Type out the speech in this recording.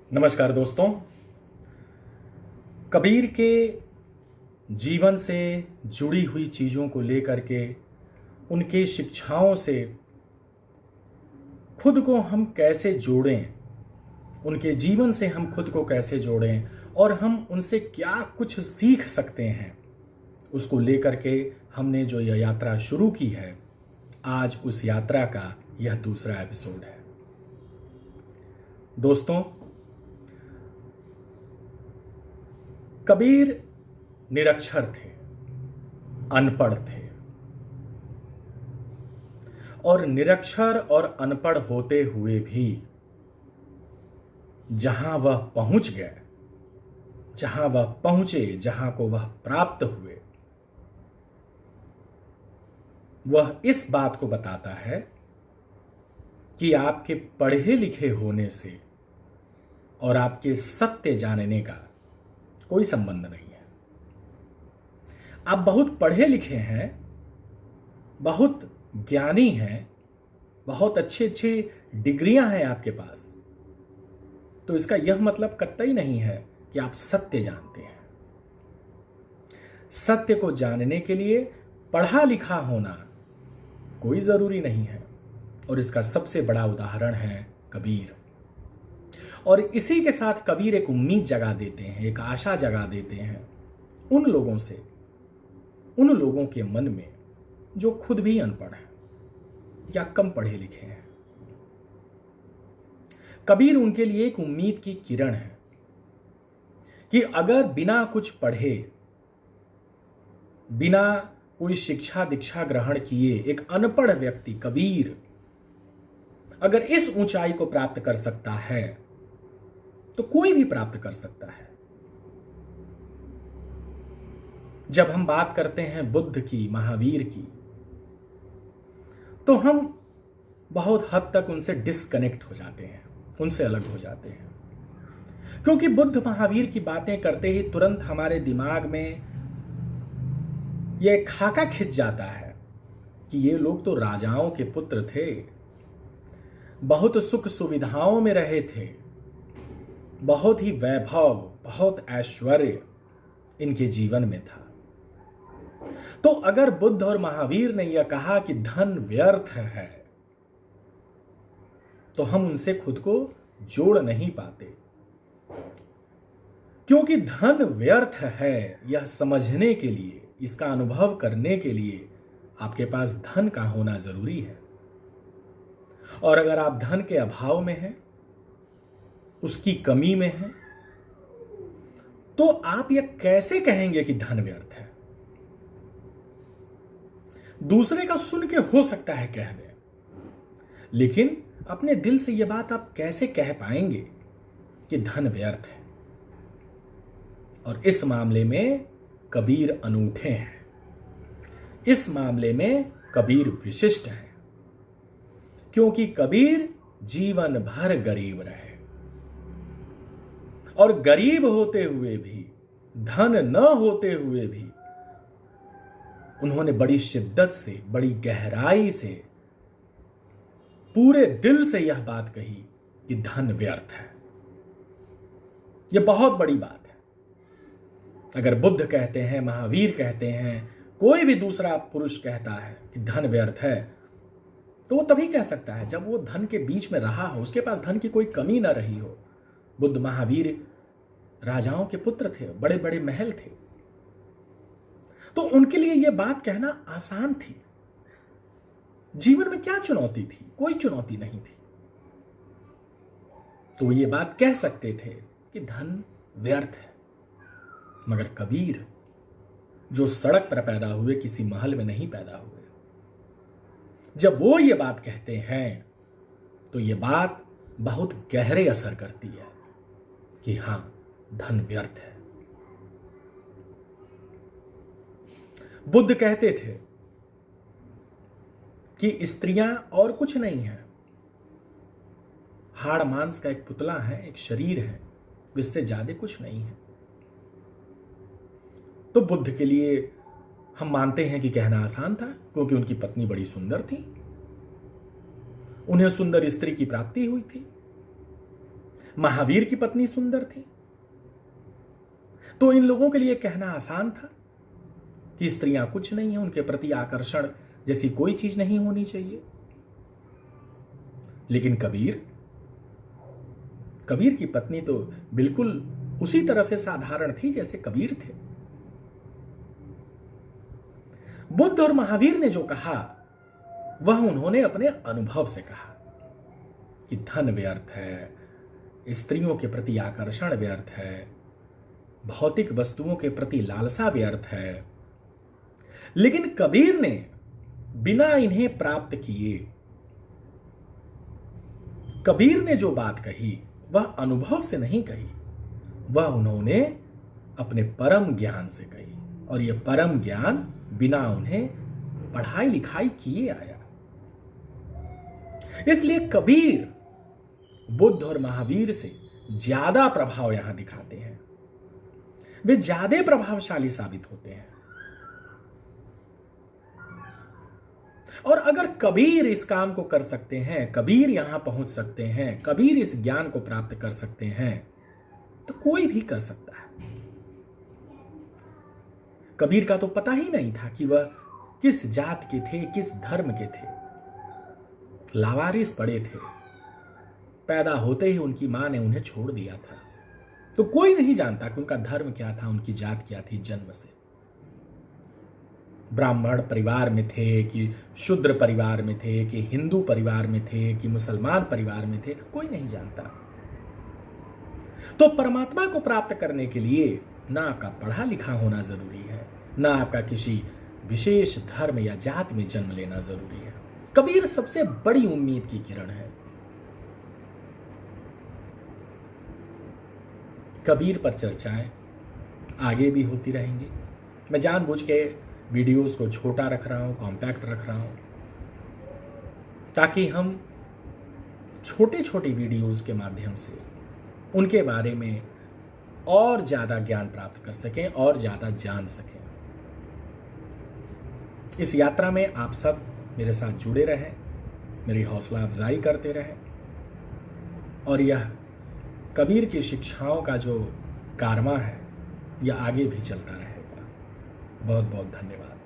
नमस्कार दोस्तों। कबीर के जीवन से जुड़ी हुई चीज़ों को लेकर के उनके शिक्षाओं से खुद को हम कैसे जोड़ें, उनके जीवन से हम खुद को कैसे जोड़ें और हम उनसे क्या कुछ सीख सकते हैं, उसको लेकर के हमने जो यह यात्रा शुरू की है, आज उस यात्रा का यह दूसरा एपिसोड है। दोस्तों, कबीर निरक्षर थे, अनपढ़ थे और निरक्षर और अनपढ़ होते हुए भी जहां वह पहुंच गए, जहां वह पहुंचे, जहां को वह प्राप्त हुए, वह इस बात को बताता है कि आपके पढ़े लिखे होने से और आपके सत्य जानने का कोई संबंध नहीं है। आप बहुत पढ़े लिखे हैं, बहुत ज्ञानी हैं, बहुत अच्छे अच्छे डिग्रियां हैं आपके पास, तो इसका यह मतलब कतई नहीं है कि आप सत्य जानते हैं। सत्य को जानने के लिए पढ़ा लिखा होना कोई जरूरी नहीं है, और इसका सबसे बड़ा उदाहरण है कबीर। और इसी के साथ कबीर एक उम्मीद जगा देते हैं, एक आशा जगा देते हैं उन लोगों से, उन लोगों के मन में जो खुद भी अनपढ़ हैं या कम पढ़े लिखे हैं। कबीर उनके लिए एक उम्मीद की किरण है कि अगर बिना कुछ पढ़े, बिना कोई शिक्षा दीक्षा ग्रहण किए एक अनपढ़ व्यक्ति कबीर अगर इस ऊंचाई को प्राप्त कर सकता है तो कोई भी प्राप्त कर सकता है। जब हम बात करते हैं बुद्ध की, महावीर की, तो हम बहुत हद तक उनसे डिस्कनेक्ट हो जाते हैं, उनसे अलग हो जाते हैं, क्योंकि बुद्ध महावीर की बातें करते ही तुरंत हमारे दिमाग में यह खाका खिंच जाता है कि ये लोग तो राजाओं के पुत्र थे, बहुत सुख सुविधाओं में रहे थे, बहुत ही वैभव, बहुत ऐश्वर्य इनके जीवन में था। तो अगर बुद्ध और महावीर ने यह कहा कि धन व्यर्थ है, तो हम उनसे खुद को जोड़ नहीं पाते, क्योंकि धन व्यर्थ है यह समझने के लिए, इसका अनुभव करने के लिए आपके पास धन का होना जरूरी है। और अगर आप धन के अभाव में हैं, उसकी कमी में है, तो आप यह कैसे कहेंगे कि धन व्यर्थ है? दूसरे का सुन के हो सकता है कह दें, लेकिन अपने दिल से यह बात आप कैसे कह पाएंगे कि धन व्यर्थ है? और इस मामले में कबीर अनूठे हैं, इस मामले में कबीर विशिष्ट हैं, क्योंकि कबीर जीवन भर गरीब रहे और गरीब होते हुए भी, धन न होते हुए भी उन्होंने बड़ी शिद्दत से, बड़ी गहराई से, पूरे दिल से यह बात कही कि धन व्यर्थ है। यह बहुत बड़ी बात है। अगर बुद्ध कहते हैं, महावीर कहते हैं, कोई भी दूसरा पुरुष कहता है कि धन व्यर्थ है, तो वो तभी कह सकता है जब वो धन के बीच में रहा हो, उसके पास धन की कोई कमी ना रही हो। बुद्ध महावीर राजाओं के पुत्र थे, बड़े बड़े महल थे, तो उनके लिए यह बात कहना आसान थी। जीवन में क्या चुनौती थी? कोई चुनौती नहीं थी, तो ये बात कह सकते थे कि धन व्यर्थ है। मगर कबीर, जो सड़क पर पैदा हुए, किसी महल में नहीं पैदा हुए, जब वो ये बात कहते हैं तो ये बात बहुत गहरे असर करती है कि हां, धन व्यर्थ है। बुद्ध कहते थे कि स्त्रियां और कुछ नहीं है, हाड़ मांस का एक पुतला है, एक शरीर है, इससे ज्यादा कुछ नहीं है। तो बुद्ध के लिए हम मानते हैं कि कहना आसान था, क्योंकि उनकी पत्नी बड़ी सुंदर थी, उन्हें सुंदर स्त्री की प्राप्ति हुई थी। महावीर की पत्नी सुंदर थी, तो इन लोगों के लिए कहना आसान था कि स्त्रियां कुछ नहीं है, उनके प्रति आकर्षण जैसी कोई चीज नहीं होनी चाहिए। लेकिन कबीर की पत्नी तो बिल्कुल उसी तरह से साधारण थी जैसे कबीर थे। बुद्ध और महावीर ने जो कहा वह उन्होंने अपने अनुभव से कहा कि धन व्यर्थ है, स्त्रियों के प्रति आकर्षण व्यर्थ है, भौतिक वस्तुओं के प्रति लालसा व्यर्थ है। लेकिन कबीर ने बिना इन्हें प्राप्त किए, कबीर ने जो बात कही वह अनुभव से नहीं कही, वह उन्होंने अपने परम ज्ञान से कही, और यह परम ज्ञान बिना उन्हें पढ़ाई लिखाई किए आया। इसलिए कबीर बुद्ध और महावीर से ज्यादा प्रभाव यहां दिखाते हैं, वे ज्यादा प्रभावशाली साबित होते हैं। और अगर कबीर इस काम को कर सकते हैं, कबीर यहां पहुंच सकते हैं, कबीर इस ज्ञान को प्राप्त कर सकते हैं, तो कोई भी कर सकता है। कबीर का तो पता ही नहीं था कि वह किस जात के थे, किस धर्म के थे, लावारिस पड़े थे, पैदा होते ही उनकी मां ने उन्हें छोड़ दिया था, तो कोई नहीं जानता कि उनका धर्म क्या था, उनकी जात क्या थी जन्म से। ब्राह्मण परिवार में थे कि शूद्र परिवार में थे कि हिंदू परिवार में थे कि मुसलमान परिवार में थे, कोई नहीं जानता। तो परमात्मा को प्राप्त करने के लिए ना आपका पढ़ा लिखा होना जरूरी है, ना आपका किसी विशेष धर्म या जात में जन्म लेना जरूरी है। कबीर सबसे बड़ी उम्मीद की किरण है। कबीर पर चर्चाएं आगे भी होती रहेंगी। मैं जानबूझ के वीडियोस को छोटा रख रहा हूं, कॉम्पैक्ट रख रहा हूं, ताकि हम छोटे छोटे वीडियोस के माध्यम से उनके बारे में और ज़्यादा ज्ञान प्राप्त कर सकें और ज़्यादा जान सकें। इस यात्रा में आप सब मेरे साथ जुड़े रहें, मेरी हौसला अफजाई करते रहें, और यह कबीर की शिक्षाओं का जो कारवां है यह आगे भी चलता रहेगा। बहुत बहुत धन्यवाद।